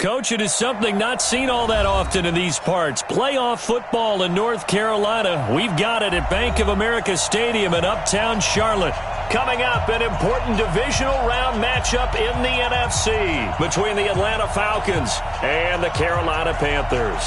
Coach, it is something not seen all that often in these parts. Playoff football in North Carolina. We've got it at Bank of America Stadium in Uptown Charlotte. Coming up, an important divisional round matchup in the NFC between the Atlanta Falcons and the Carolina Panthers.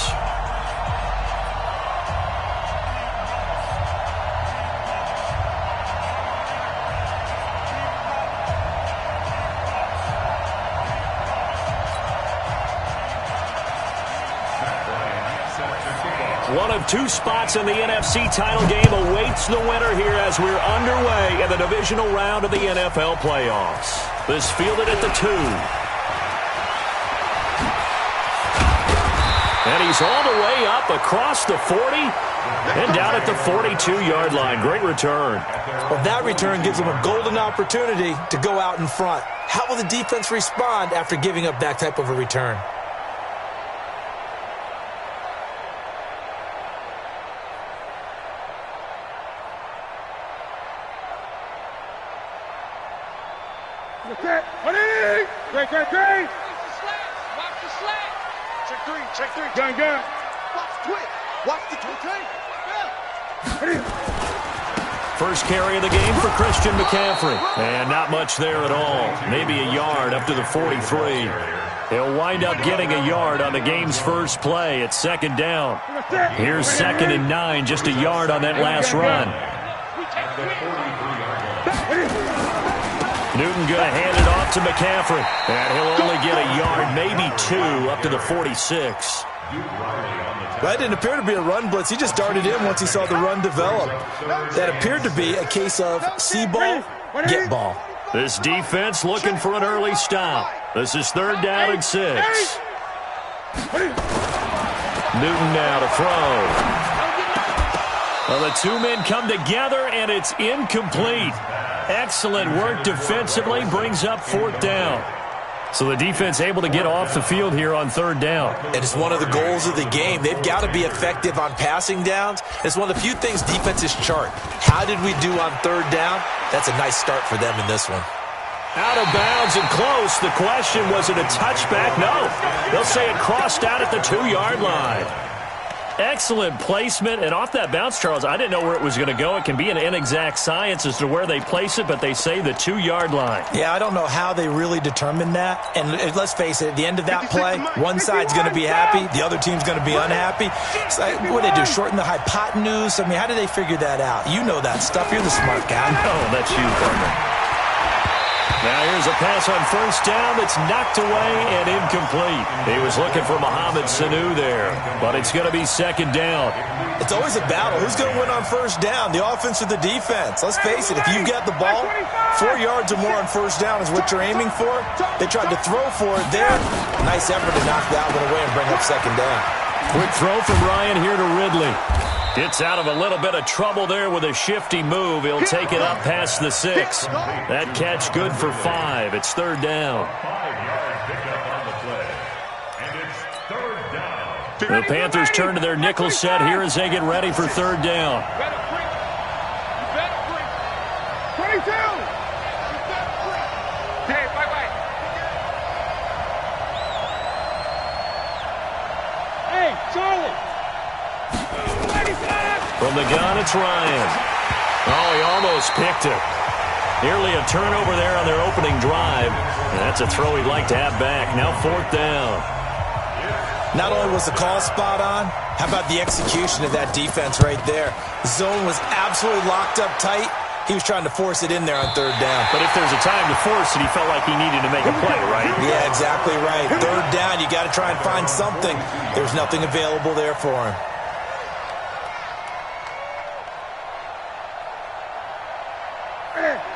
One of two spots in the NFC title game awaits the winner here as we're underway in the divisional round of the NFL playoffs. This fielded at the 2. And he's all the way up across the 40 and down at the 42-yard line. Great return. Well, that return gives them a golden opportunity to go out in front. How will the defense respond after giving up that type of a return? Great. Watch the slant. Check three. Gun. Watch twitch. Watch the twitch. First carry of the game for Christian McCaffrey. And not much there at all. Maybe a yard up to the 43. He'll wind up getting a yard on the game's first play at second down. Here's 2nd and 9, just a yard on that last run. Newton going to hand it off to McCaffrey. And he'll only get a yard, maybe 2, up to the 46. That didn't appear to be a run blitz. He just darted in once he saw the run develop. That appeared to be a case of see ball, get ball. This defense looking for an early stop. This is 3rd down and 6. Newton now to throw. Well, the two men come together, and it's incomplete. Excellent work defensively, brings up 4th down. So the defense able to get off the field here on 3rd down. And it's one of the goals of the game. They've got to be effective on passing downs. It's one of the few things defenses chart. How did we do on 3rd down? That's a nice start for them in this one. Out of bounds and close. The question, was it a touchback? No. They'll say it crossed out at the 2-yard line. Excellent placement, and off that bounce, Charles, I didn't know where it was going to go. It can be an inexact science as to where they place it, but they say the 2-yard line. Yeah, I don't know how they really determined that. And let's face it, at the end of that play, one side's going to be happy, the other team's going to be unhappy. So, what did they do, shorten the hypotenuse? I mean, how did they figure that out? You know that stuff. You're the smart guy. No, that's you, partner. Now here's a pass on 1st down that's knocked away and incomplete. He was looking for Mohamed Sanu there, but it's going to be 2nd down. It's always a battle. Who's going to win on 1st down, the offense or the defense? Let's face it, if you've got the ball, 4 yards or more on 1st down is what you're aiming for. They tried to throw for it there. Nice effort to knock that one away and bring up 2nd down. Quick throw from Ryan here to Ridley. Gets out of a little bit of trouble there with a shifty move. He'll take it up past the 6. That catch good for 5. It's 3rd down. The Panthers turn to their nickel set here as they get ready for 3rd down. 22. Hey, Charlie. From the gun, it's Ryan. Oh, he almost picked it. Nearly a turnover there on their opening drive. And that's a throw he'd like to have back. Now 4th down. Not only was the call spot on, how about the execution of that defense right there? The zone was absolutely locked up tight. He was trying to force it in there on 3rd down. But if there's a time to force it, he felt like he needed to make a play, right? Yeah, exactly right. 3rd down, you got to try and find something. There's nothing available there for him.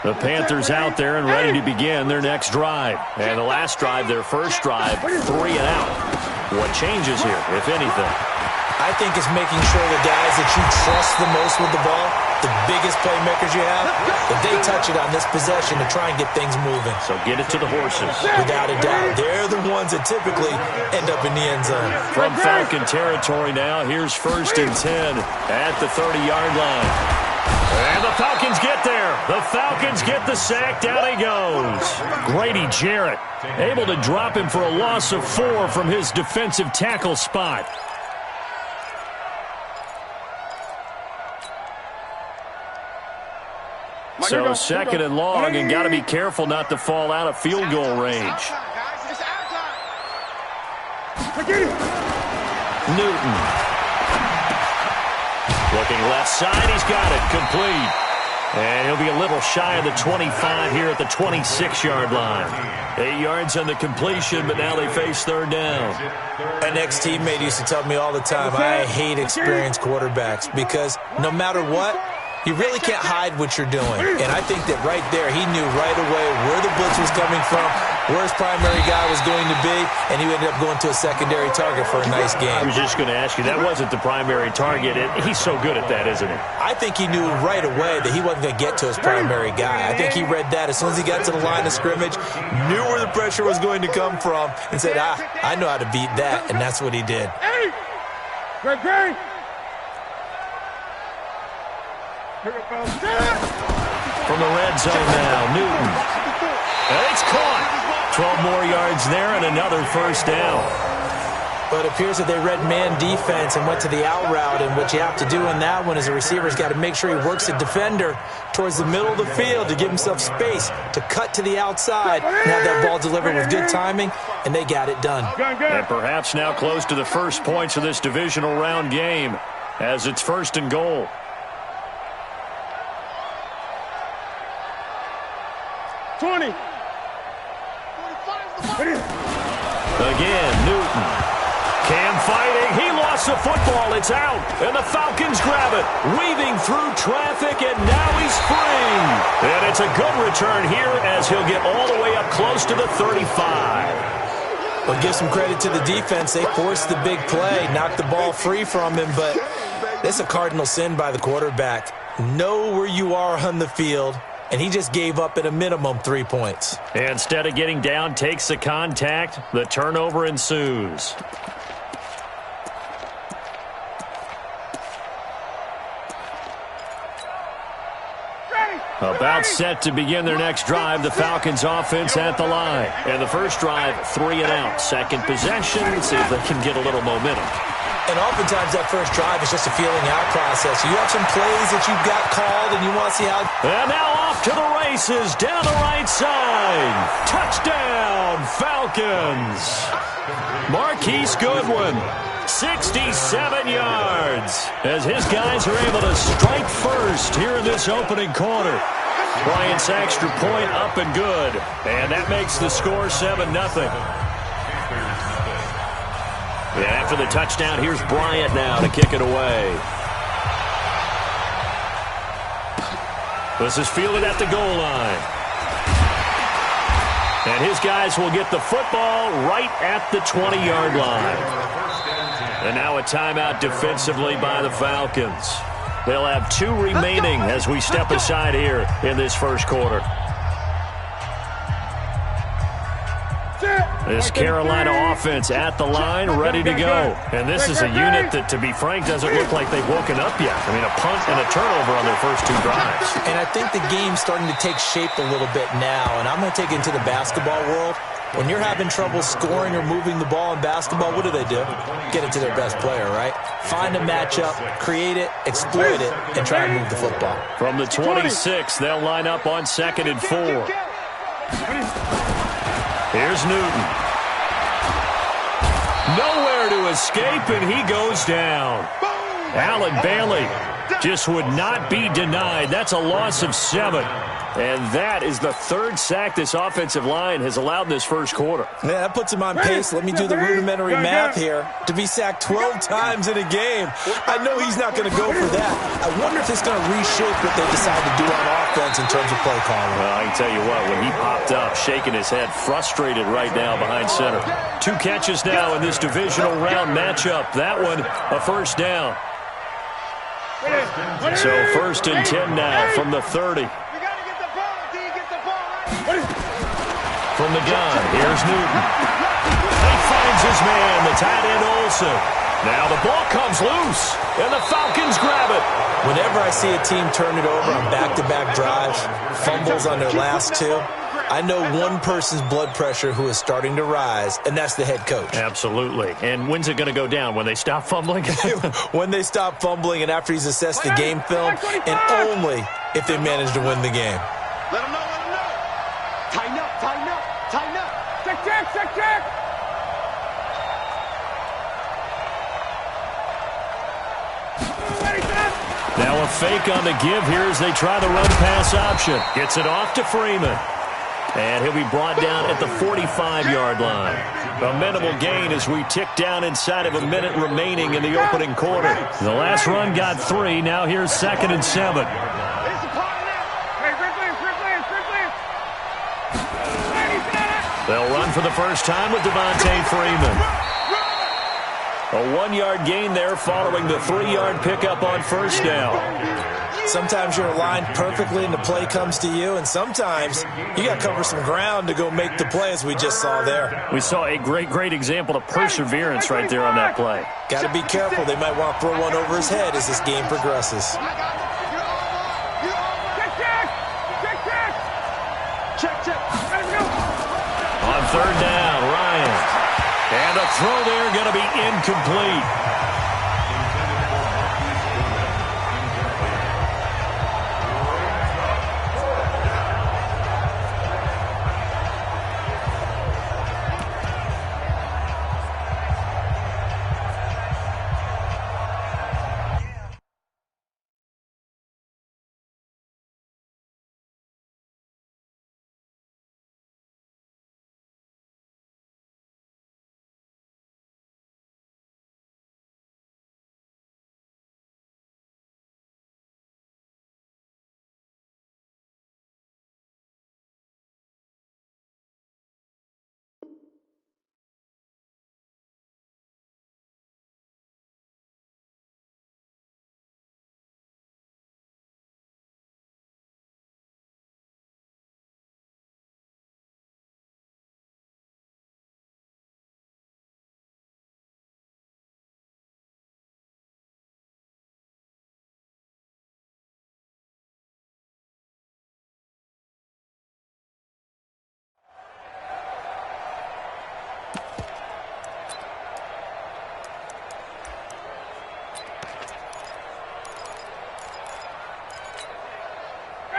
The Panthers out there and ready to begin their next drive. And the last drive, their first drive, 3 and out. What changes here, if anything? I think it's making sure the guys that you trust the most with the ball, the biggest playmakers you have, that they touch it on this possession to try and get things moving. So get it to the horses. Without a doubt. They're the ones that typically end up in the end zone. From Falcon territory now, here's 1st and 10 at the 30-yard line. And the Falcons get there. The Falcons get the sack. Down he goes. Grady Jarrett able to drop him for a loss of 4 from his defensive tackle spot. So second and long, and got to be careful not to fall out of field goal range. Newton. Looking left side, he's got it, complete. And he'll be a little shy of the 25 here at the 26-yard line. 8 yards on the completion, but now they face third down. An ex-teammate used to tell me all the time, I hate experienced quarterbacks because no matter what, you really can't hide what you're doing. And I think that right there, he knew right away where the blitz was coming from, where his primary guy was going to be, and he ended up going to a secondary target for a nice game. I was just going to ask you, that wasn't the primary target. He's so good at that, isn't he? I think he knew right away that he wasn't going to get to his primary guy. I think he read that as soon as he got to the line of scrimmage, knew where the pressure was going to come from, and said, I know how to beat that, and that's what he did. Great. From the red zone now, Newton. And it's caught. 12 more yards there and another first down. But it appears that they read man defense and went to the out route, and what you have to do in that one is a receiver's got to make sure he works the defender towards the middle of the field to give himself space to cut to the outside and have that ball delivered with good timing, and they got it done. And perhaps now close to the first points of this divisional round game as it's first and goal. Again, Newton. Cam fighting. He lost the football. It's out. And the Falcons grab it. Weaving through traffic, and now he's free. And it's a good return here as he'll get all the way up close to the 35. Well, give some credit to the defense. They forced the big play, knocked the ball free from him, but this is a cardinal sin by the quarterback. Know where you are on the field. And he just gave up at a minimum 3 points. Instead of getting down, takes the contact. The turnover ensues. About set to begin their next drive, the Falcons offense at the line. And the first drive, 3 and out. Second possession, see if they can get a little momentum. And oftentimes that first drive is just a feeling out process. You have some plays that you've got called and you want to see how... And now off to the races, down the right side. Touchdown, Falcons. Marquise Goodwin, 67 yards. As his guys are able to strike first here in this opening quarter. Bryant's extra point up and good. And that makes the score 7-0. And after the touchdown, here's Bryant now to kick it away. This is fielded at the goal line. And his guys will get the football right at the 20-yard line. And now a timeout defensively by the Falcons. They'll have 2 remaining as we step aside here in this first quarter. This Carolina offense at the line, ready to go. And this is a unit that, to be frank, doesn't look like they've woken up yet. I mean, a punt and a turnover on their first 2 drives. And I think the game's starting to take shape a little bit now. And I'm going to take it into the basketball world. When you're having trouble scoring or moving the ball in basketball, what do? Get it to their best player, right? Find a matchup, create it, exploit it, and try and move the football. From the 26, they'll line up on 2nd and 4. Here's Newton. Nowhere to escape, and he goes down. Allen Bailey just would not be denied. That's a loss of 7. And that is the 3rd sack this offensive line has allowed in this first quarter. Yeah, that puts him on pace. Let me do the rudimentary math here. To be sacked 12 times in a game, I know he's not going to go for that. I wonder if it's going to reshape what they decide to do on offense in terms of play calling. Well, I can tell you what, when he popped up, shaking his head, frustrated right now behind center. 2 catches now in this divisional round matchup. That one, a first down. So 1st and 10 now from the 30. From the gun, here's Newton. He finds his man, the tight end Olsen. Now the ball comes loose, and the Falcons grab it. Whenever I see a team turn it over on back-to-back drives, fumbles on their last two, I know one person's blood pressure who is starting to rise, and that's the head coach. Absolutely. And when's it going to go down? When they stop fumbling? When they stop fumbling and after he's assessed the game film, and only if they manage to win the game. Let him know, let him know. Tighten up, tighten up, tighten up. Check, check, check, check. Now a fake on the give here as they try the run-pass option. Gets it off to Freeman. And he'll be brought down at the 45-yard line. A minimal gain as we tick down inside of a minute remaining in the opening quarter. The last run got 3. Now here's 2nd and 7. They'll run for the first time with Devontae Freeman. A 1-yard gain there following the 3-yard pickup on first down. Sometimes you're aligned perfectly and the play comes to you, and sometimes you got to cover some ground to go make the play, as we just saw there. We saw a great example of perseverance right there on that play. Got to be careful. They might want to throw one over his head as this game progresses. On third down, Ryan. And a throw there going to be incomplete.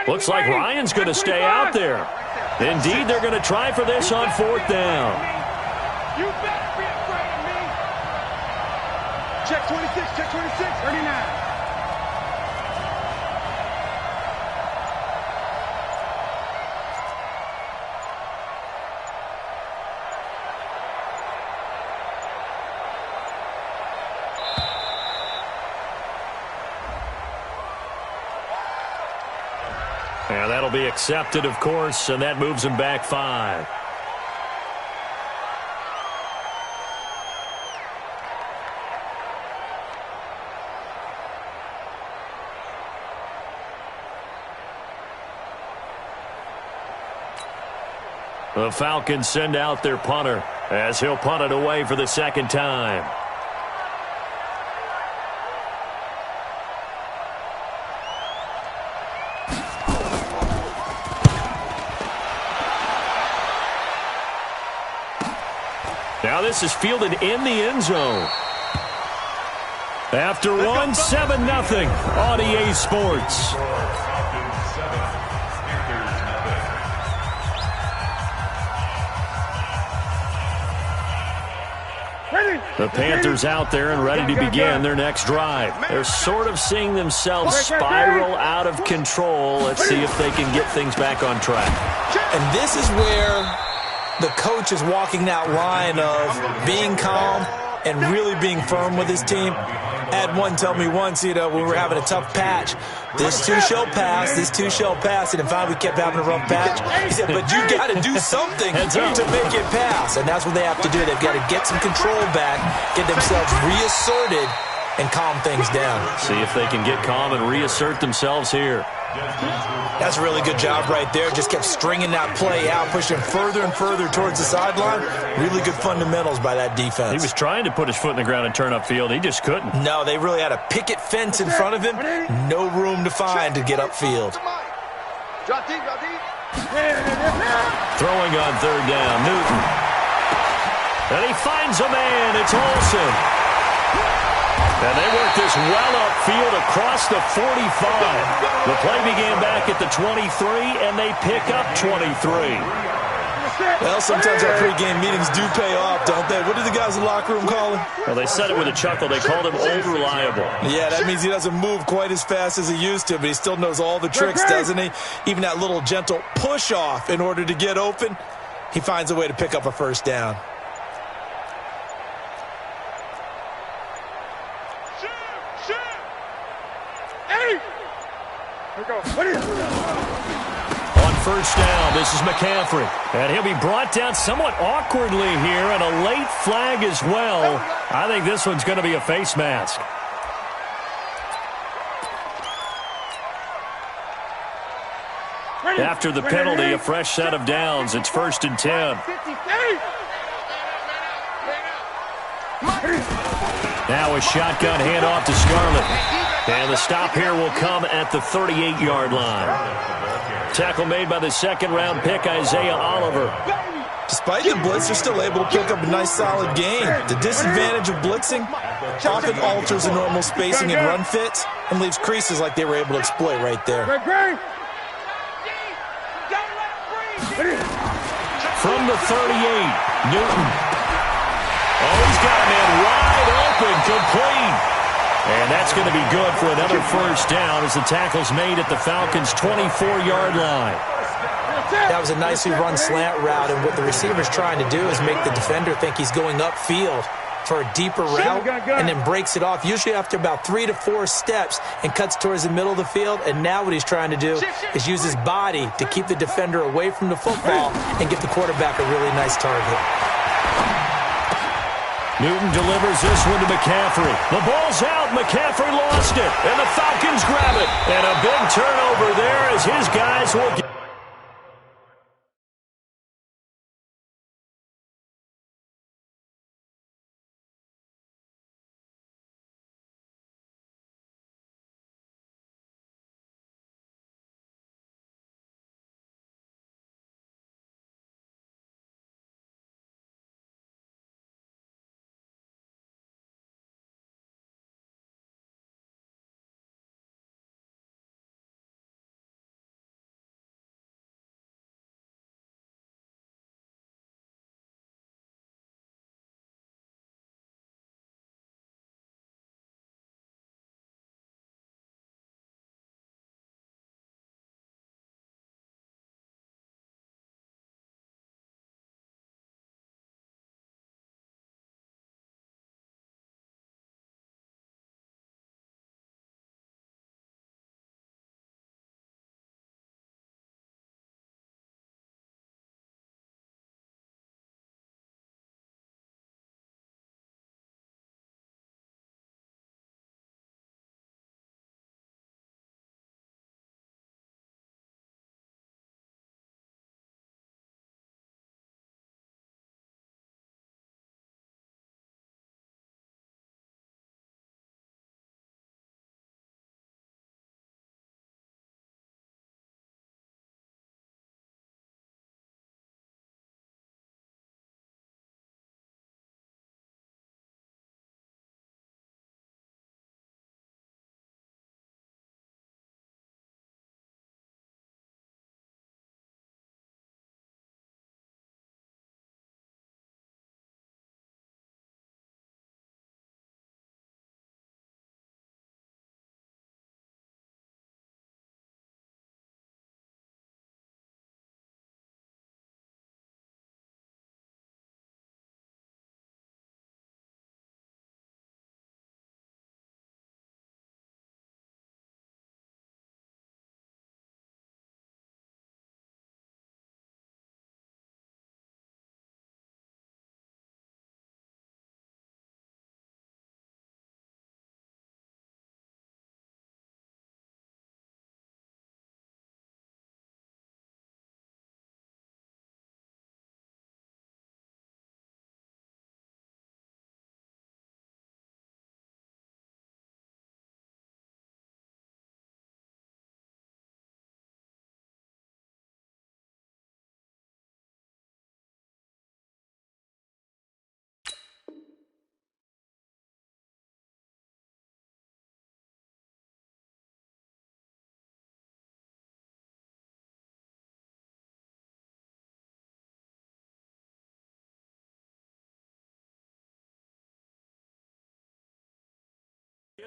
Looks like Ryan's going to stay out there. Indeed, they're going to try for this on 4th down. You better be afraid of me. Check 26, check 26, 39. Yeah, that'll be accepted, of course, and that moves him back 5. The Falcons send out their punter as he'll punt it away for the 2nd time. Now this is fielded in the end zone. After one, 7-0 on EA Sports. The Panthers out there and ready to begin their next drive. They're sort of seeing themselves spiral out of control. Let's see if they can get things back on track. And this is where the coach is walking that line of being calm and really being firm with his team. I had one tell me once, when we were having a tough patch, this too shall pass, this too shall pass, and finally we kept having a rough patch. He said, but you got to do something to make it pass, and that's what they have to do. They've got to get some control back, get themselves reasserted, and calm things down. See if they can get calm and reassert themselves here. That's a really good job right there. Just kept stringing that play out, pushing further and further towards the sideline. Really good fundamentals by that defense. He was trying to put his foot in the ground and turn upfield. He just couldn't. No, they really had a picket fence in front of him. No room to find to get upfield. Throwing on third down, Newton. And he finds a man. It's Olsen. And they work this well upfield across the 45. The play began back at the 23, and they pick up 23. Well, sometimes our pregame meetings do pay off, don't they? What do the guys in the locker room call him? Well, they said it with a chuckle. They called him old reliable. Yeah, that means he doesn't move quite as fast as he used to, but he still knows all the tricks, doesn't he? Even that little gentle push-off in order to get open, he finds a way to pick up a first down. On first down, this is McCaffrey. And he'll be brought down somewhat awkwardly here, and a late flag as well. I think this one's going to be a face mask. After the penalty, a fresh set of downs. It's 1st and 10. Now a shotgun handoff to Scarlett. And the stop here will come at the 38-yard line. Tackle made by the second-round pick, Isaiah Oliver. Despite the blitz, they're still able to pick up a nice, solid gain. The disadvantage of blitzing often alters the normal spacing and run fits and leaves creases like they were able to exploit right there. From the 38, Newton. Oh, he's got a man wide open, complete. And that's going to be good for another first down as the tackle's made at the Falcons' 24-yard line. That was a nicely run slant route, and what the receiver's trying to do is make the defender think he's going upfield for a deeper route and then breaks it off, usually after about 3 to 4 steps, and cuts towards the middle of the field. And now what he's trying to do is use his body to keep the defender away from the football and get the quarterback a really nice target. Newton delivers this one to McCaffrey. The ball's out. McCaffrey lost it. And the Falcons grab it. And a big turnover there as his guys will get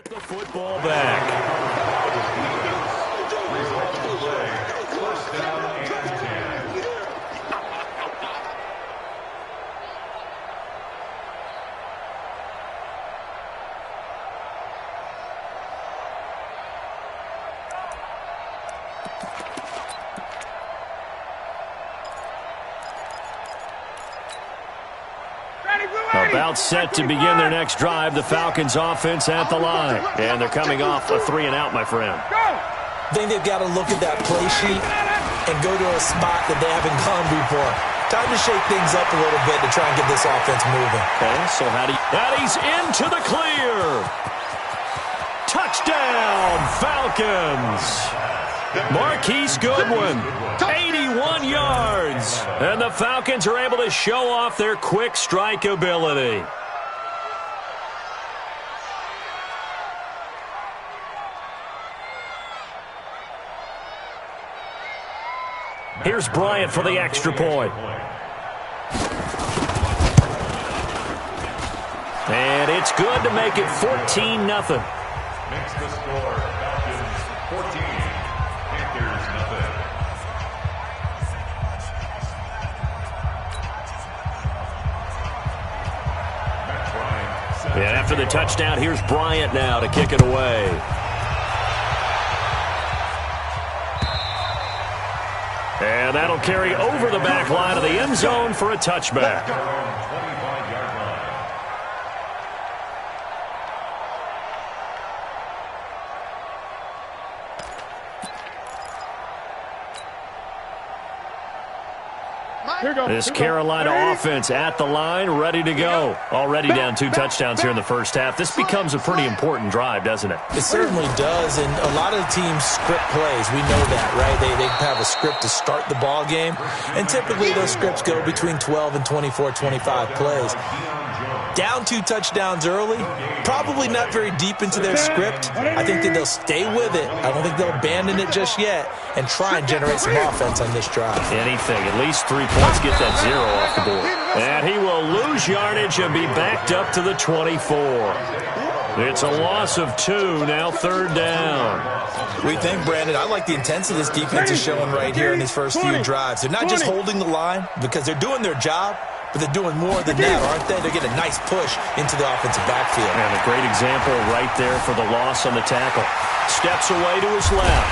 The football back. First down and 10. About set to begin their next drive, the Falcons offense at the line. And they're coming off a 3-and-out, my friend. I think they've got to look at that play sheet and go to a spot that they haven't gone before. Time to shake things up a little bit to try and get this offense moving. Okay, so he's into the clear. Touchdown, Falcons. Marquise Goodwin, 81 yards. And the Falcons are able to show off their quick strike ability. Here's Bryant for the extra point. And it's good to make it 14-0. Makes the score Falcons 14, Panthers nothing. And after the touchdown, here's Bryant now to kick it away. And that'll carry over the back line of the end zone for a touchback. This Carolina offense at the line, ready to go. Already down 2 touchdowns here in the first half. This becomes a pretty important drive, doesn't it? It certainly does, and a lot of teams script plays. We know that, right? They have a script to start the ball game, and typically those scripts go between 12 and 24, 25 plays. Down 2 touchdowns early, probably not very deep into their script. I think that they'll stay with it. I don't think they'll abandon it just yet and try and generate some offense on this drive. Anything, at least 3 points, get that 0 off the board. And he will lose yardage and be backed up to the 24. It's a loss of 2, now 3rd down. What do you think, Brandon? I like the intensity this defense is showing right here in these first few drives. They're not just holding the line because they're doing their job, but they're doing more than that, aren't they? They're getting a nice push into the offensive backfield. And a great example right there for the loss on the tackle. Steps away to his left.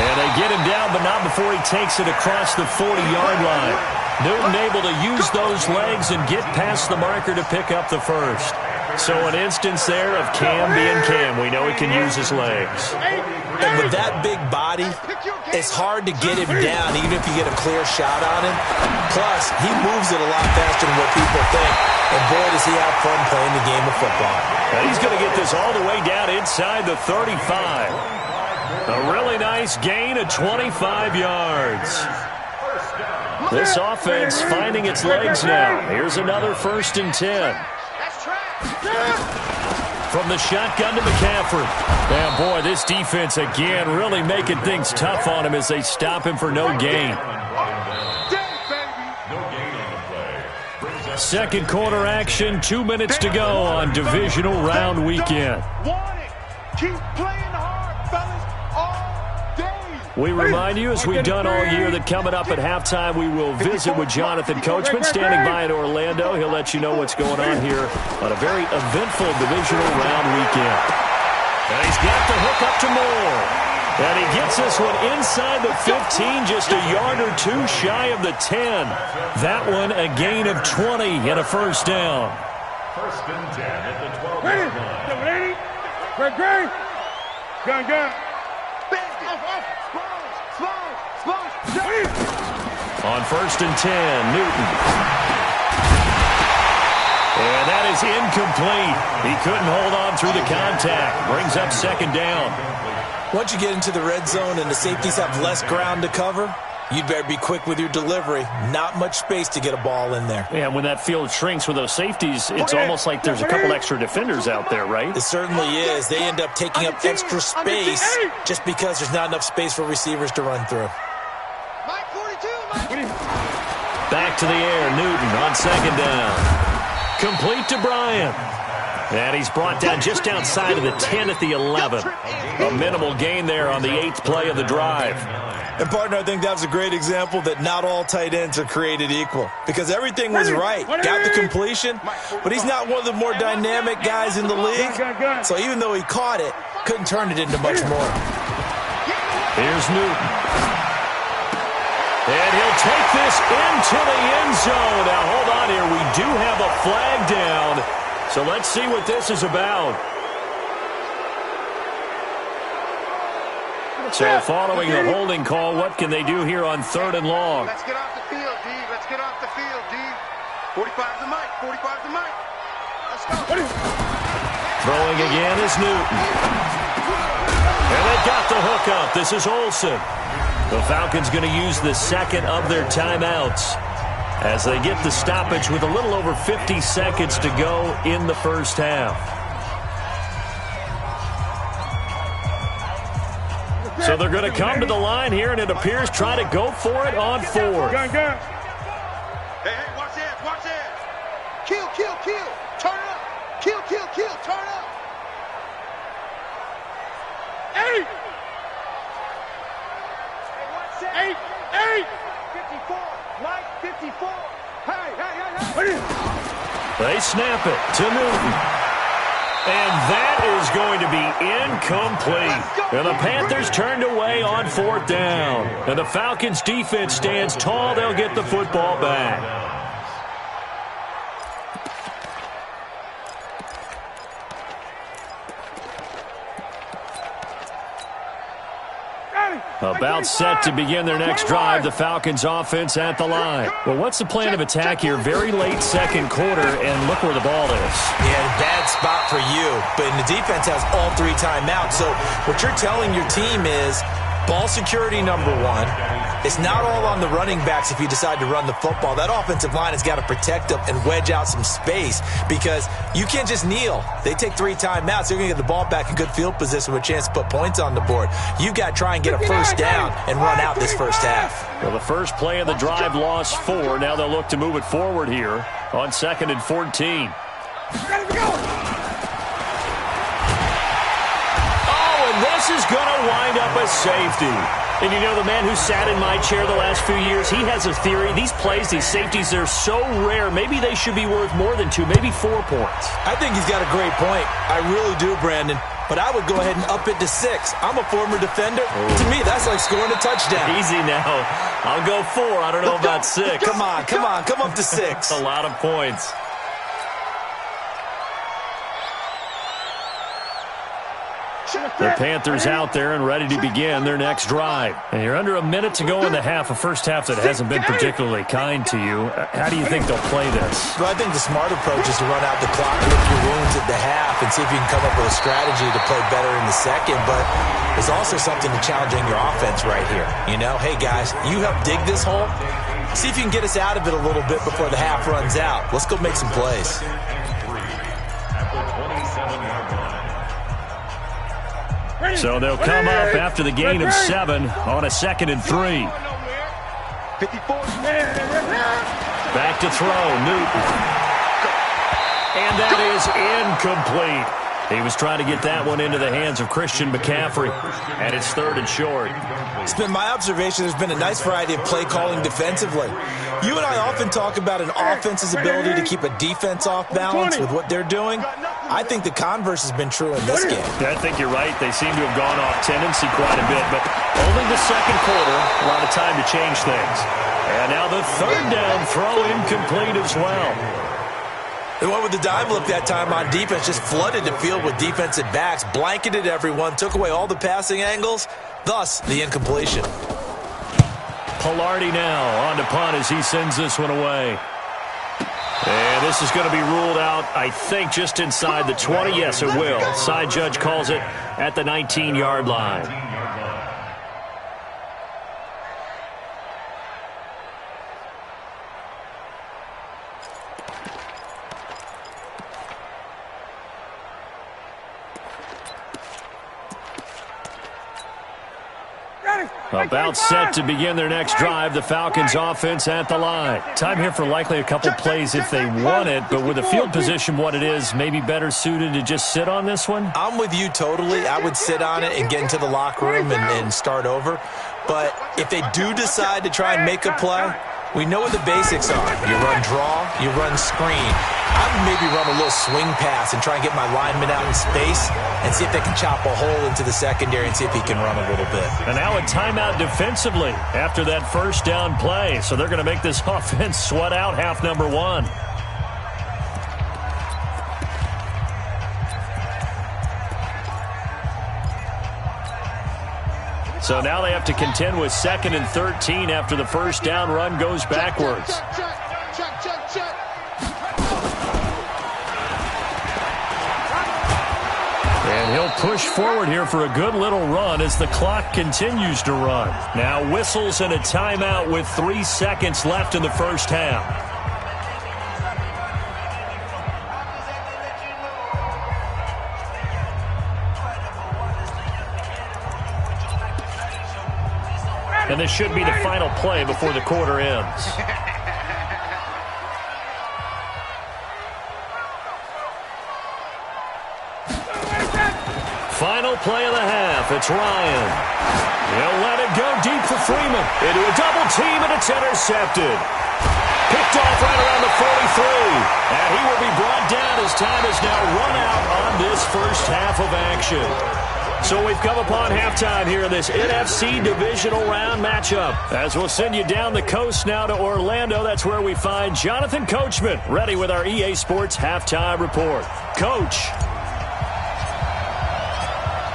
And they get him down, but not before he takes it across the 40-yard line. Newton able to use those legs and get past the marker to pick up the first. So an instance there of Cam being Cam. We know he can use his legs. And with that big body, it's hard to get him down, even if you get a clear shot on him. Plus, he moves it a lot faster than what people think. And boy, does he have fun playing the game of football. And he's going to get this all the way down inside the 35. A really nice gain of 25 yards. This offense finding its legs now. Here's another 1st and 10. From the shotgun to McCaffrey. And boy, this defense again really making things tough on him as they stop him for no gain. Second quarter action, 2 minutes to go on divisional round weekend. Keep playing hard, fellas, all day. We remind you, as we've done all year, that coming up at halftime, we will visit with Jonathan Coachman standing by in Orlando. He'll let you know what's going on here on a very eventful divisional round weekend. And he's got the hook up to Moore. And he gets this one inside the 15, just a yard or 2 shy of the 10. That one a gain of 20 and a first down. 1st and 10 at the 12-yard line. Ready? Great. Gun. On 1st and 10, Newton. And that is incomplete. He couldn't hold on through the contact. Brings up 2nd down. Once you get into the red zone and the safeties have less ground to cover, you'd better be quick with your delivery. Not much space to get a ball in there. Yeah, when that field shrinks with those safeties, it's almost like there's a couple extra defenders out there, right? It certainly is. They end up taking up extra space just because there's not enough space for receivers to run through. Back to the air, Newton on 2nd down. Complete to Bryant. And he's brought down just outside of the 10 at the 11. A minimal gain there on the 8th play of the drive. And, partner, I think that was a great example that not all tight ends are created equal. Because everything was right. Got the completion, but he's not one of the more dynamic guys in the league. So even though he caught it, couldn't turn it into much more. Here's Newton. And he'll take this into the end zone. Now, hold on here. We do have a flag down. So let's see what this is about. So following the holding call, what can they do here on 3rd and long? Let's get off the field, D. Let's get off the field, D. 45 to Mike. 45 to Mike. Let's go. Throwing again is Newton. And they got the hook up. This is Olsen. The Falcons going to use the second of their timeouts as they get the stoppage with a little over 50 seconds to go in the first half. So they're going to come to the line here, and it appears try to go for it on 4th. Hey, watch that, watch that. Kill, kill, kill. Turn it up. Kill, kill, kill. Turn it up. 8. 54. Mike, 54. Hey. They snap it to Newton. And that is going to be incomplete. And the Panthers turned away on 4th down. And the Falcons defense stands tall. They'll get the football back. About set to begin their next drive, the Falcons offense at the line. Well, what's the plan of attack here? Very late second quarter, and look where the ball is. Yeah, bad spot for you. But the defense has all 3 timeouts. So what you're telling your team is ball security number 1. It's not all on the running backs if you decide to run the football. That offensive line has got to protect them and wedge out some space because you can't just kneel. They take 3 timeouts. They're going to get the ball back in good field position with a chance to put points on the board. You've got to try and get a first down and run out this first half. Well, the first play of the drive lost 4. Now they'll look to move it forward here on 2nd and 14. Oh, and this is going to wind up a safety. And you know, the man who sat in my chair the last few years, he has a theory. These plays, these safeties, they're so rare. Maybe they should be worth more than 2, maybe 4 points. I think he's got a great point. I really do, Brandon. But I would go ahead and up it to 6. I'm a former defender. Oh. To me, that's like scoring a touchdown. Easy now. I'll go 4. I don't know about 6. Come on. Come up to 6. A lot of points. The Panthers out there and ready to begin their next drive. And you're under a minute to go in the half, a first half that hasn't been particularly kind to you. How do you think they'll play this? Well, I think the smart approach is to run out the clock, lick your wounds at the half, and see if you can come up with a strategy to play better in the second. But there's also something to challenging your offense right here. You know, hey, guys, you help dig this hole. See if you can get us out of it a little bit before the half runs out. Let's go make some plays. So they'll come up after the gain of 7 on a 2nd and 3. 54. Back to throw, Newton. And that is incomplete. He was trying to get that one into the hands of Christian McCaffrey. And it's 3rd and short. It's been my observation there's been a nice variety of play calling defensively. You and I often talk about an offense's ability to keep a defense off balance with what they're doing. I think the converse has been true in this game. I think you're right. They seem to have gone off tendency quite a bit, but only the second quarter, a lot of time to change things. And now the 3rd down throw incomplete as well. They went with the dime look that time on defense, just flooded the field with defensive backs, blanketed everyone, took away all the passing angles, thus the incompletion. Pilardi now on to punt as he sends this one away. And this is going to be ruled out, I think, just inside the 20. Yes, it will. Side judge calls it at the 19-yard line. About set to begin their next drive, the Falcons offense at the line. Time here for likely a couple plays if they want it, but with the field position what it is, maybe better suited to just sit on this one? I'm with you totally. I would sit on it and get into the locker room and start over. But if they do decide to try and make a play, we know what the basics are. You run draw, you run screen. I would maybe run a little swing pass and try and get my lineman out in space and see if they can chop a hole into the secondary and see if he can run a little bit. And now a timeout defensively after that first down play. So they're going to make this offense sweat out half number one. So now they have to contend with 2nd and 13 after the first down run goes backwards. And he'll push forward here for a good little run as the clock continues to run. Now whistles and a timeout with 3 seconds left in the first half. And this should be the final play before the quarter ends. Final play of the half. It's Ryan. He'll let it go deep for Freeman. Into a double team, and it's intercepted. Picked off right around the 43. And he will be brought down as time is now run out on this first half of action. So we've come upon halftime here in this NFC divisional round matchup. As we'll send you down the coast now to Orlando, that's where we find Jonathan Coachman, ready with our EA Sports halftime report. Coach.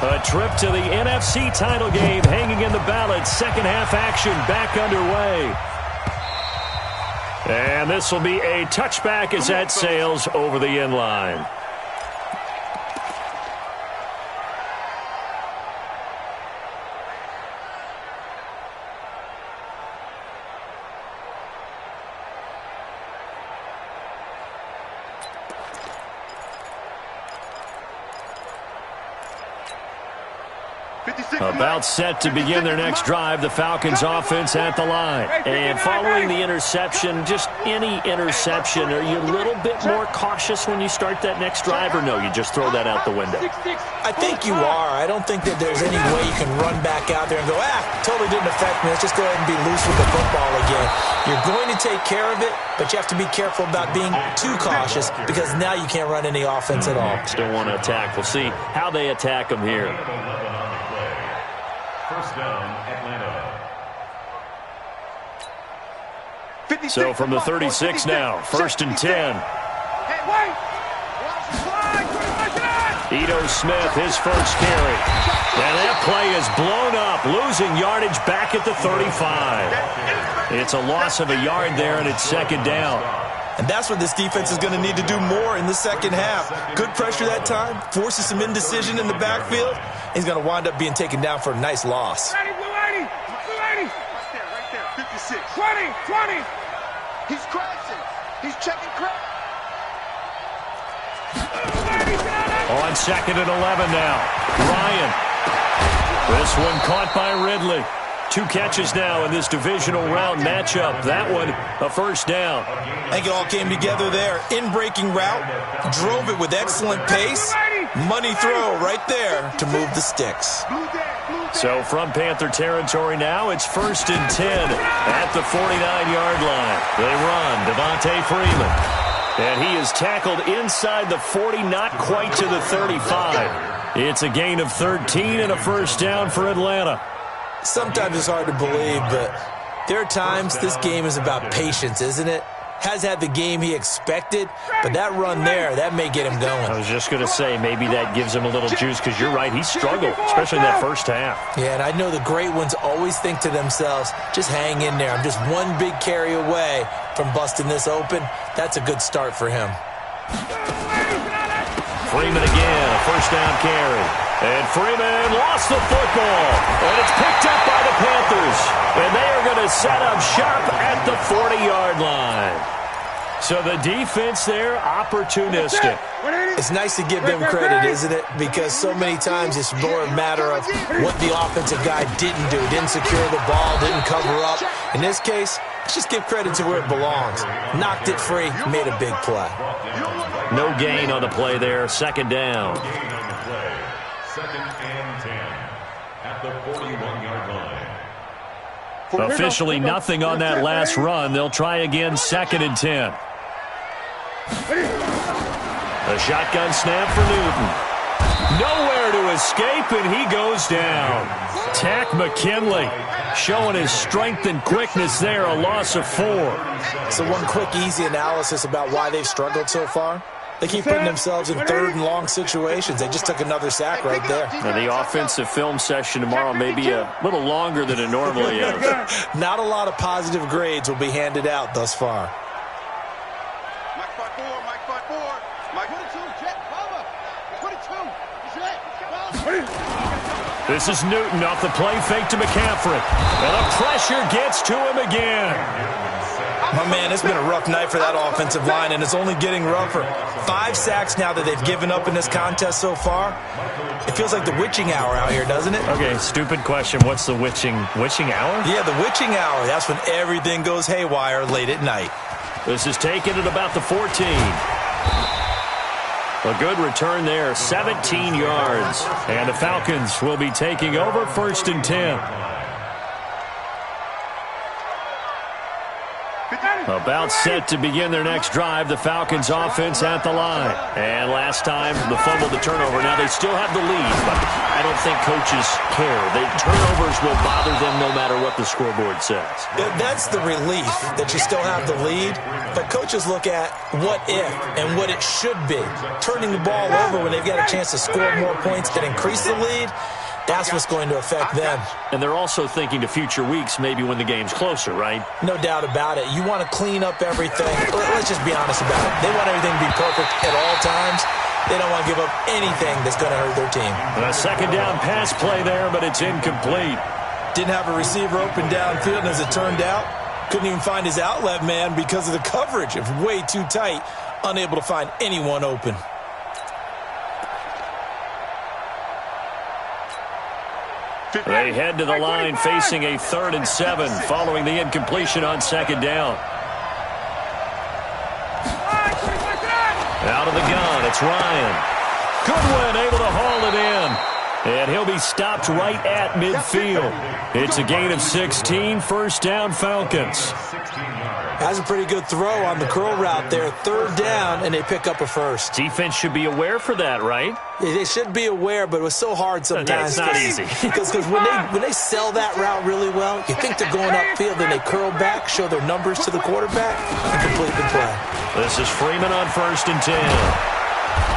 A trip to the NFC title game hanging in the balance. Second half action back underway. And this will be a touchback as that sails over the end line. About set to begin their next drive, the Falcons offense at the line. And following the interception, just any interception, are you a little bit more cautious when you start that next drive, or no, you just throw that out the window? I think you are. I don't think that there's any way you can run back out there and go, totally didn't affect me. Let's just go ahead and be loose with the football again. You're going to take care of it, but you have to be careful about being too cautious because now you can't run any offense at all. Still want to attack. We'll see how they attack them here. First down, Atlanta. So from the 36 now, 1st and 10. Ito Smith, his first carry. And that play is blown up, losing yardage back at the 35. It's a loss of a yard there, and it's 2nd down. And that's what this defense is going to need to do more in the second half. Good pressure that time, forces some indecision in the backfield. He's going to wind up being taken down for a nice loss. Blue 80, Blue 80. Right there, 56. 20. He's crashing. He's checking crash. On 2nd and 11 now. Ryan. This one caught by Ridley. 2 catches now in this divisional round matchup. That one, a first down. I think it all came together there. In-breaking route, drove it with excellent pace. Money throw right there to move the sticks. So from Panther territory now, it's 1st and 10 at the 49-yard line. They run, Devontae Freeman. And he is tackled inside the 40, not quite to the 35. It's a gain of 13 and a first down for Atlanta. Sometimes it's hard to believe, but there are times this game is about patience, isn't it? Has had the game he expected, but that run there, that may get him going. I was just going to say, maybe that gives him a little juice, because you're right, he struggled, especially in that first half. Yeah, and I know the great ones always think to themselves, just hang in there. I'm just one big carry away from busting this open. That's a good start for him. Freeman again, a first down carry. And Freeman lost the football. And it's picked up by the Panthers. And they are going to set up shop at the 40-yard line. So the defense there, opportunistic. It's nice to give them credit, isn't it? Because so many times it's more a matter of what the offensive guy didn't do. Didn't secure the ball, didn't cover up. In this case, let's just give credit to where it belongs. Knocked it free, made a big play. No gain on the play there, second down. Gain on the play. Second and 10 at the 41-yard line. Officially nothing on that last run. They'll try again, second and 10. A shotgun snap for Newton. Nowhere to escape, and he goes down. Tack McKinley showing his strength and quickness there, a loss of 4. So one quick, easy analysis about why they've struggled so far. They keep putting themselves in third and long situations. They just took another sack right there. Now the offensive film session tomorrow may be a little longer than it normally is. Not a lot of positive grades will be handed out thus far. Mike 5-4, Mike 5-4. Mike 22, jet, cover. 22, jet. This is Newton off the play fake to McCaffrey. And the pressure gets to him again. My man, it's been a rough night for that offensive line, and it's only getting rougher. 5 sacks now that they've given up in this contest so far. It feels like the witching hour out here, doesn't it? Okay, stupid question. What's the witching hour? Yeah, the witching hour. That's when everything goes haywire late at night. This is taken at about the 14. A good return there, 17 yards. And the Falcons will be taking over first and 10. About set to begin their next drive, the Falcons offense at the line. And last time, the fumble, the turnover. Now they still have the lead, but I don't think coaches care. The turnovers will bother them no matter what the scoreboard says. That's the relief that you still have the lead, but coaches look at what if and what it should be. Turning the ball over when they've got a chance to score more points and increase the lead, that's what's going to affect them. And they're also thinking to future weeks, maybe when the game's closer, right? No doubt about it. You want to clean up everything. Let's just be honest about it. They want everything to be perfect at all times. They don't want to give up anything that's going to hurt their team. A second down pass play there, but it's incomplete. Didn't have a receiver open downfield, and as it turned out, couldn't even find his outlet man because of the coverage. It was way too tight, unable to find anyone open. They head to the line facing a 3rd and 7 following the incompletion on second down. Out of the gun, it's Ryan. Goodwin able to haul it in. And he'll be stopped right at midfield. It's a gain of 16, first down Falcons. Has a pretty good throw on the curl route there. 3rd down, and they pick up a first. Defense should be aware for that, right? They should be aware, but it was so hard sometimes. It's not easy. Because when they sell that route really well, you think they're going upfield, then they curl back, show their numbers to the quarterback, and complete the play. This is Freeman on 1st and 10.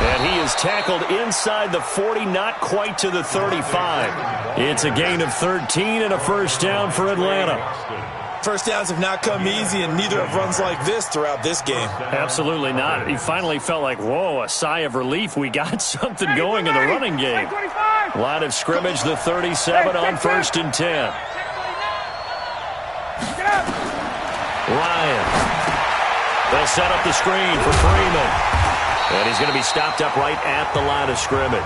And he is tackled inside the 40, not quite to the 35. It's a gain of 13 and a first down for Atlanta. First downs have not come easy, and neither have runs like this throughout this game. Absolutely not. He finally felt like, whoa, a sigh of relief. We got something going in the running game. Line of scrimmage, the 37 on 1st and 10. Ryan. They'll set up the screen for Freeman. And he's going to be stopped up right at the line of scrimmage.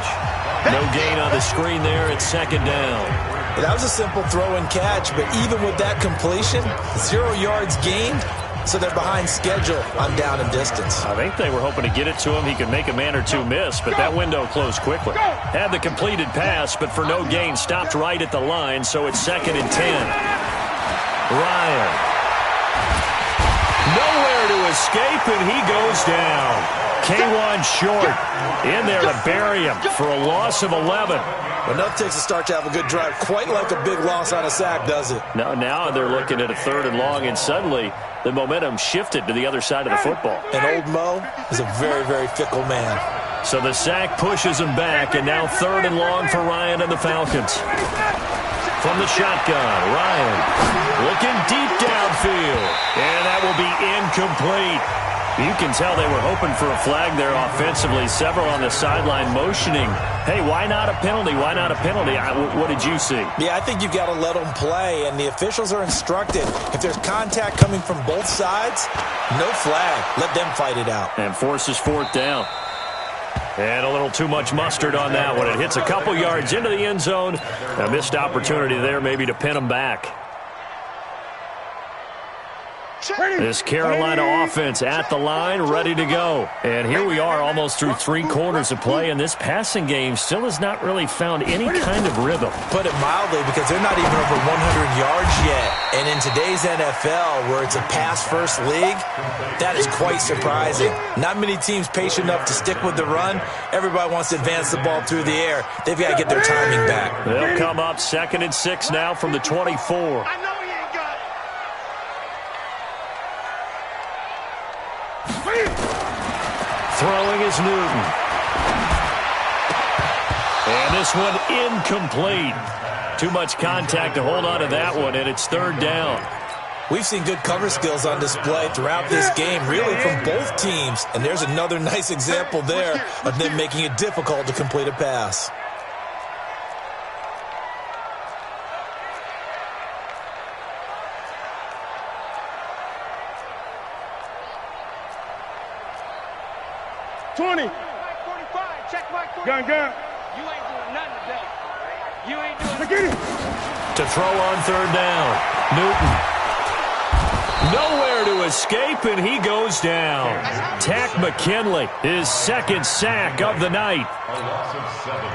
No gain on the screen there. It's second down. That was a simple throw and catch, but even with that completion, 0 yards gained, so they're behind schedule on down and distance. I think they were hoping to get it to him. He could make a man or two miss, but that window closed quickly. Had the completed pass, but for no gain, stopped right at the line, so it's 2nd and 10. Ryan. Nowhere to escape, and he goes down. K1 short in there to bury him for a loss of 11. Enough takes a start to have a good drive, quite like a big loss on a sack, does it? Now they're looking at a 3rd and long, and suddenly the momentum shifted to the other side of the football. And old Mo is a very, very fickle man. So the sack pushes him back, and now 3rd and long for Ryan and the Falcons. From the shotgun, Ryan looking deep downfield, and that will be incomplete. You can tell they were hoping for a flag there offensively. Several on the sideline motioning, hey, why not a penalty? Why not a penalty? What did you see? Yeah, I think you've got to let them play, and the officials are instructed. If there's contact coming from both sides, no flag. Let them fight it out. And forces fourth down. And a little too much mustard on that one. It hits a couple yards into the end zone. A missed opportunity there maybe to pin them back. This Carolina offense at the line, ready to go. And here we are almost through 3 quarters of play, and this passing game still has not really found any kind of rhythm. Put it mildly, because they're not even over 100 yards yet. And in today's NFL, where it's a pass-first league, that is quite surprising. Not many teams patient enough to stick with the run. Everybody wants to advance the ball through the air. They've got to get their timing back. They'll come up 2nd and 6 now from the 24. Throwing is Newton. And this one incomplete. Too much contact to hold on to that one, and it's 3rd down. We've seen good cover skills on display throughout this game, really from both teams. And there's another nice example there of them making it difficult to complete a pass. Gun. You ain't doing nothing today. You ain't doing nothing. To throw on 3rd down. Newton. Nowhere to escape, and he goes down. Tack McKinley, his 2nd sack of the night. A loss of 7.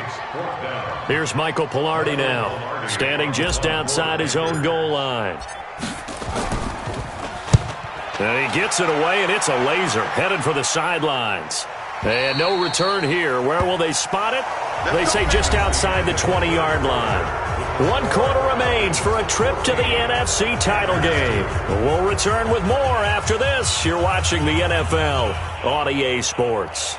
It's 4th down. Here's Michael Pilardi now, standing just outside his own goal line. And he gets it away, and it's a laser headed for the sidelines. And no return here. Where will they spot it? They say just outside the 20-yard line. 1 quarter remains for a trip to the NFC title game. We'll return with more after this. You're watching the NFL on EA Sports.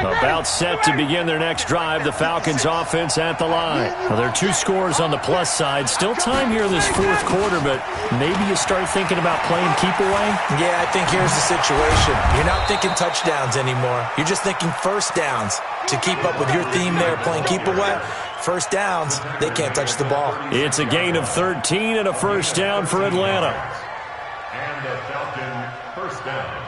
About set to begin their next drive, the Falcons offense at the line. Well, there are 2 scores on the plus side. Still time here in this 4th quarter, but maybe you start thinking about playing keep away? Yeah, I think here's the situation. You're not thinking touchdowns anymore. You're just thinking first downs. To keep up with your theme there, playing keep away, first downs, they can't touch the ball. It's a gain of 13 and a first down for Atlanta. And the Falcon first down.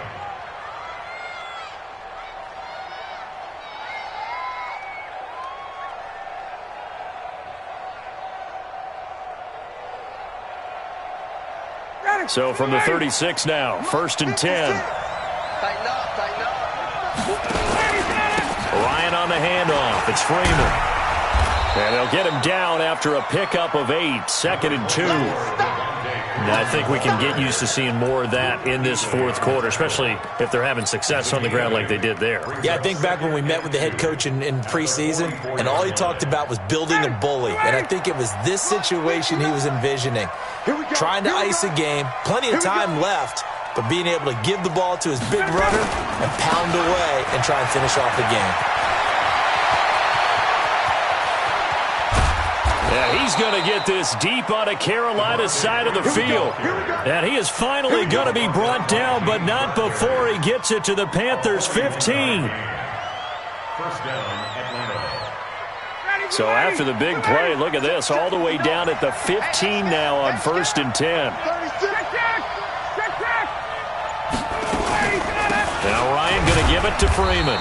So from the 36 now, 1st and 10. Tighten up. Ryan on the handoff. It's Freeman. And they'll get him down after a pickup of 8, 2nd and 2. Now, I think we can get used to seeing more of that in this 4th quarter, especially if they're having success on the ground like they did there. Yeah, I think back when we met with the head coach in preseason, and all he talked about was building a bully. And I think it was this situation he was envisioning. Trying to ice a game, plenty of time left, but being able to give the ball to his big runner and pound away and try and finish off the game. Yeah, he's going to get this deep on a Carolina side of the field. And he is finally going to be brought down, but not before he gets it to the Panthers' 15. First down, Atlanta. So after the big play, look at this, all the way down at the 15 now on 1st and 10. Now Ryan going to give it to Freeman.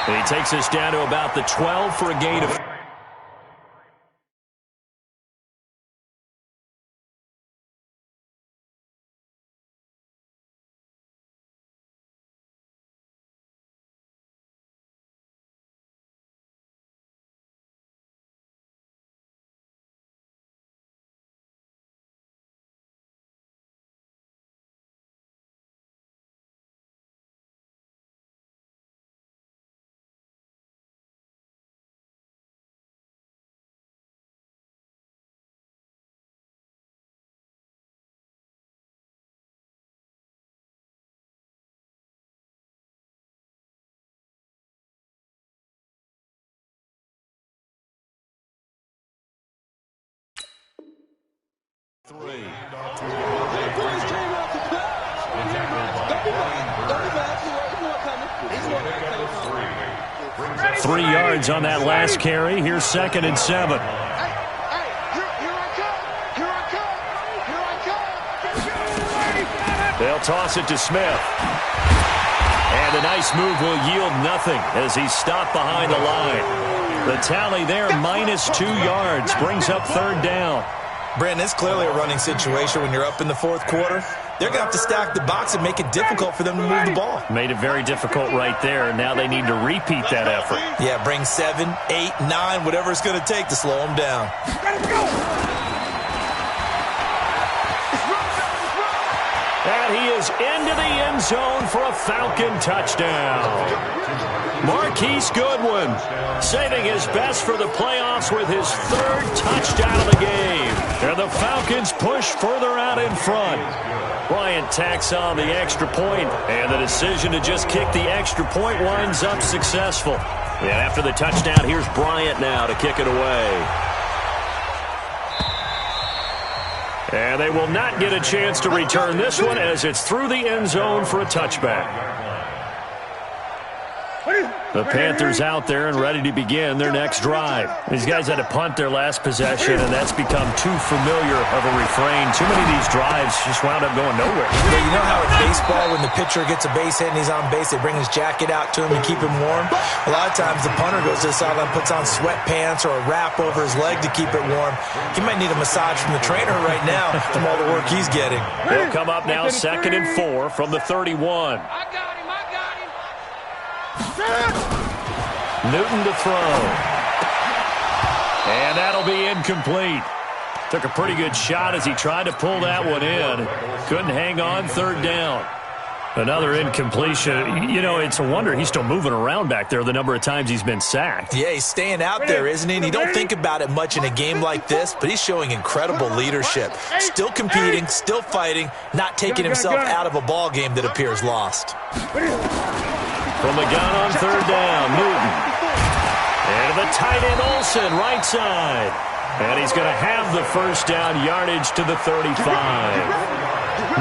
And he takes us down to about the 12 for a gain of 3. Ready, 3 yards on that last carry. Here's 2nd and 7. Here I come. They'll toss it to Smith. And a nice move will yield nothing as he's stopped behind the line. The tally there, -2 yards, brings up 3rd down. Brandon, it's clearly a running situation when you're up in the 4th quarter. They're going to have to stack the box and make it difficult for them to move the ball. Made it very difficult right there. Now they need to repeat that effort. Yeah, bring 7, 8, 9, whatever it's going to take to slow them down. And he is into the end zone for a Falcon touchdown. Marquise Goodwin saving his best for the playoffs with his 3rd touchdown of the game. And the Falcons push further out in front. Bryant tacks on the extra point, and the decision to just kick the extra point winds up successful. And after the touchdown, here's Bryant now to kick it away. And they will not get a chance to return this one as it's through the end zone for a touchback. The Panthers out there and ready to begin their next drive. These guys had to punt their last possession, and that's become too familiar of a refrain. Too many of these drives just wound up going nowhere. Yeah, you know how in baseball, when the pitcher gets a base hit and he's on base, they bring his jacket out to him to keep him warm? A lot of times the punter goes to the sideline, puts on sweatpants or a wrap over his leg to keep it warm. He might need a massage from the trainer right now from all the work he's getting. They'll come up now 2nd and 4 from the 31. Newton to throw. And that'll be incomplete. Took a pretty good shot as he tried to pull that one in. Couldn't hang on, 3rd down. Another incompletion. You know, it's a wonder he's still moving around back there the number of times he's been sacked. Yeah, he's staying out there, isn't he? And you don't think about it much in a game like this, but he's showing incredible leadership. Still competing, still fighting, not taking himself out of a ball game that appears lost. From the gun on 3rd down, Newton. And the tight end Olsen, right side. And he's going to have the 1st down yardage to the 35.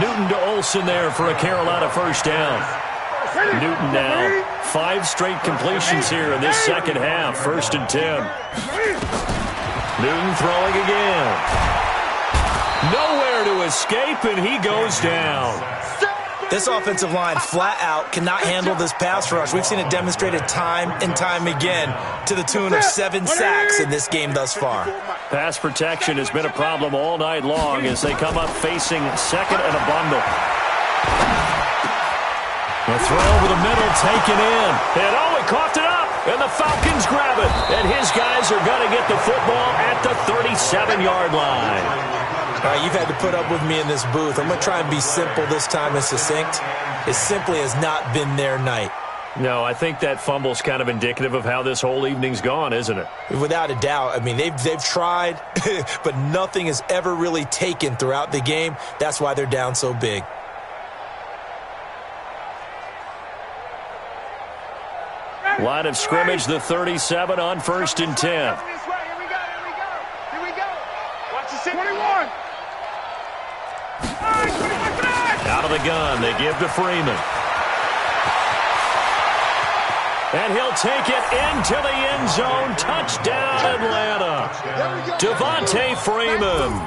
Newton to Olsen there for a Carolina 1st down. Newton now 5 straight completions here in this 2nd half. 1st and 10. Newton throwing again. Nowhere to escape, and he goes down. This offensive line flat out cannot handle this pass rush. We've seen it demonstrated time and time again to the tune of 7 sacks in this game thus far. Pass protection has been a problem all night long as they come up facing 2nd and a bundle. The throw over the middle taken in. And he coughed it up. And the Falcons grab it. And his guys are going to get the football at the 37-yard line. All right, you've had to put up with me in this booth. I'm going to try and be simple this time and succinct. It simply has not been their night. No, I think that fumble's kind of indicative of how this whole evening's gone, isn't it? Without a doubt. I mean, they've tried, but nothing has ever really taken throughout the game. That's why they're down so big. Line of scrimmage, the 37 on 1st and 10. Here we go. Watch the 21. Out of the gun, they give to Freeman. And he'll take it into the end zone. Touchdown, Atlanta. Devontae Freeman,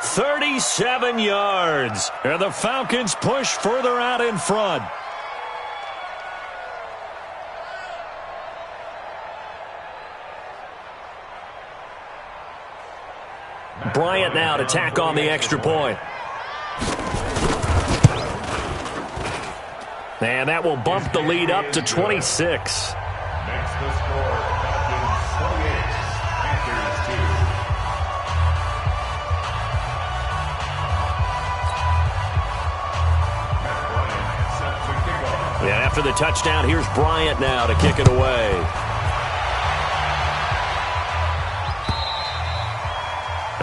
37 yards. And the Falcons push further out in front. Bryant now to tack on the extra point. And that will bump the lead up to 26. Makes the score Falcons 28, Panthers 2. Matt Bryant set to kick off. Yeah, after the touchdown, here's Bryant now to kick it away.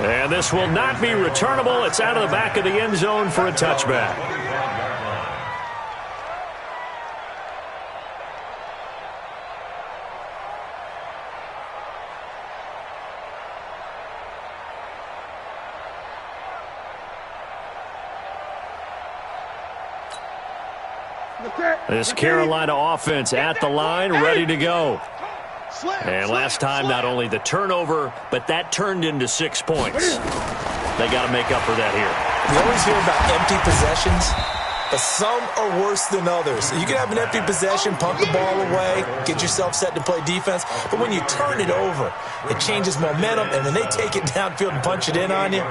And this will not be returnable. It's out of the back of the end zone for a touchback. This Carolina offense at the line, ready to go. And last time, not only the turnover, but that turned into 6 points. They got to make up for that here. We always hear about empty possessions, but some are worse than others. You can have an empty possession, punt the ball away, get yourself set to play defense, but when you turn it over, it changes momentum, and then they take it downfield and punch it in on you.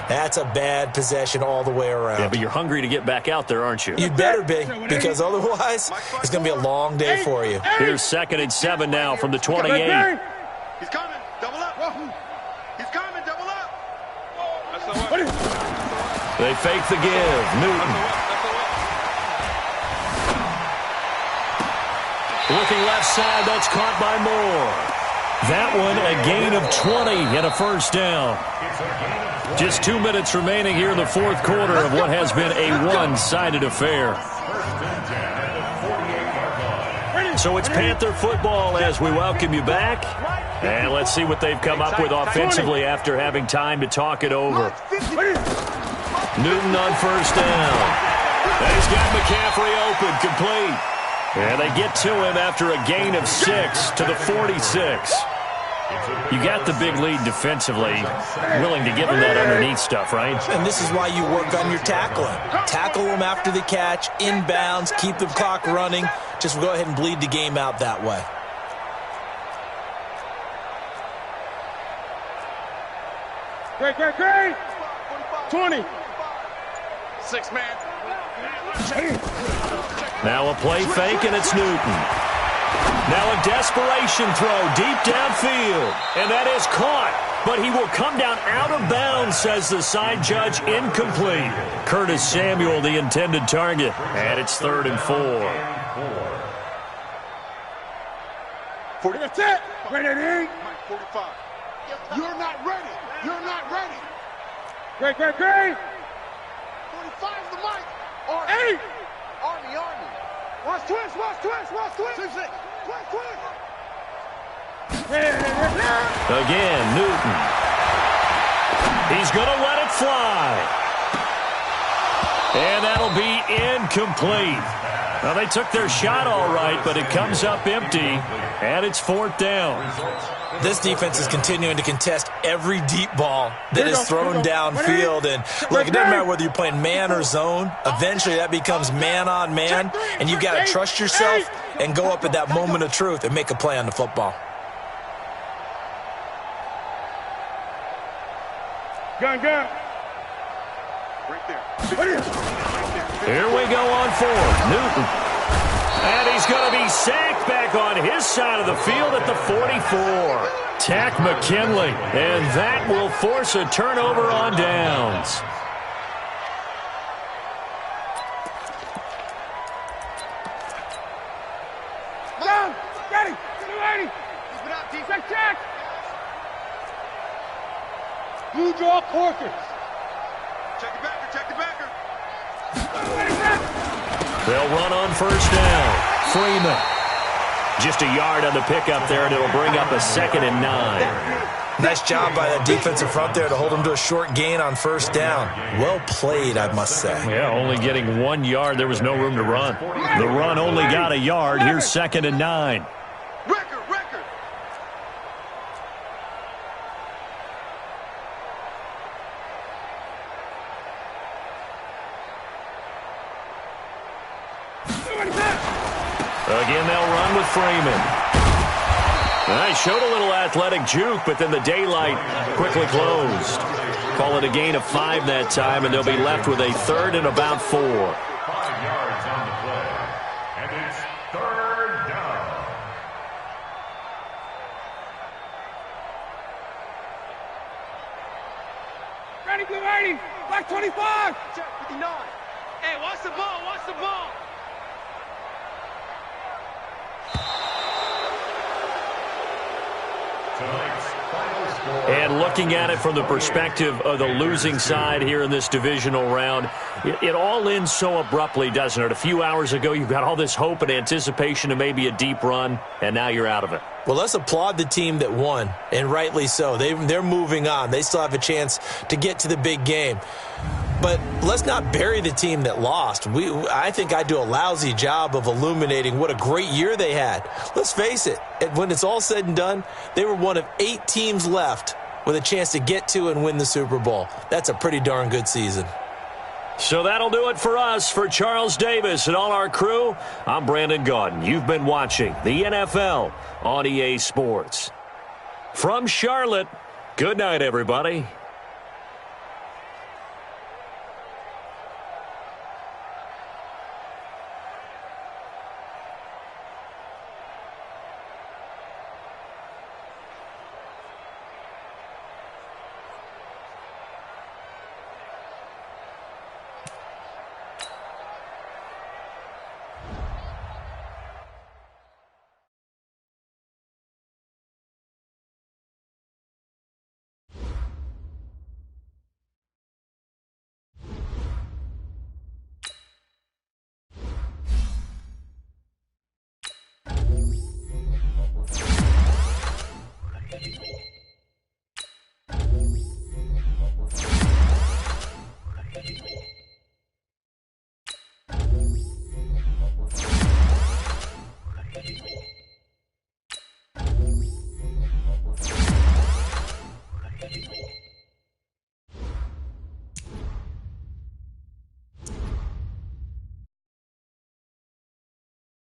That's a bad possession all the way around. Yeah, but you're hungry to get back out there, aren't you? You'd better be, because otherwise, it's going to be a long day for you. Here's 2nd and 7 now from the 28. He's coming. Double up. He's coming. Double up. They fake the give. Newton. Looking left side. That's caught by Moore. That one a gain of 20 and a first down. Just 2 minutes remaining here in the 4th quarter of what has been a one-sided affair. So it's Panther football as we welcome you back. And let's see what they've come up with offensively after having time to talk it over. Newton on first down. And he's got McCaffrey open, complete. And they get to him after a gain of 6 to the 46. You got the big lead defensively, willing to give him that underneath stuff, right? And this is why you work on your tackling. Tackle them after the catch, inbounds, keep the clock running. Just go ahead and bleed the game out that way. Great. 20. 6 man. Now a play fake, and it's Newton. Now a desperation throw deep downfield, and that is caught. But he will come down out of bounds, says the side judge, incomplete. Curtis Samuel, the intended target, and it's 3rd and 4. 40. That's it. Ready. 45. You're not ready. You're not ready. Great. 45 the mic. Army. Army. Watch twist. Twist. Again, Newton. He's going to let it fly. And that'll be incomplete. Now, they took their shot all right, but it comes up empty, and it's 4th down. This defense is continuing to contest every deep ball that is thrown downfield. And look, it doesn't matter whether you're playing man or zone. Eventually, that becomes man on man, and you've got to trust yourself and go up at that moment of truth and make a play on the football. Gun. Right there. Here we go on 4th. Newton. And he's going to be sacked back on his side of the field at the 44. Tack McKinley. And that will force a turnover on downs. Down. Ready. 280. Keep it up, defense. Check. You draw quarters. Check the backer. They'll run on first down. Freeman. Just a yard on the pickup there, and it'll bring up a 2nd and 9. Nice job by that defensive front there to hold him to a short gain on first down. Well played, I must say. Yeah, only getting 1 yard. There was no room to run. The run only got a yard. Here's 2nd and 9. Record. Again, they'll run with Freeman. They showed a little athletic juke, but then the daylight quickly closed. Call it a gain of 5 that time, and they'll be left with a 3rd and about 4. 5 yards on the play, and it's 3rd down. Ready, blue 80. Black 25. Check 59. Hey, watch the ball. And looking at it from the perspective of the losing side here in this divisional round, it all ends so abruptly, doesn't it? A few hours ago, you got all this hope and anticipation of maybe a deep run, and now you're out of it. Well, let's applaud the team that won, and rightly so. They're moving on. They still have a chance to get to the big game. But let's not bury the team that lost. I think I do a lousy job of illuminating what a great year they had. Let's face it, when it's all said and done, they were one of 8 teams left with a chance to get to and win the Super Bowl. That's a pretty darn good season. So that'll do it for us. For Charles Davis and all our crew, I'm Brandon Gaudin. You've been watching the NFL on EA Sports. From Charlotte, good night, everybody.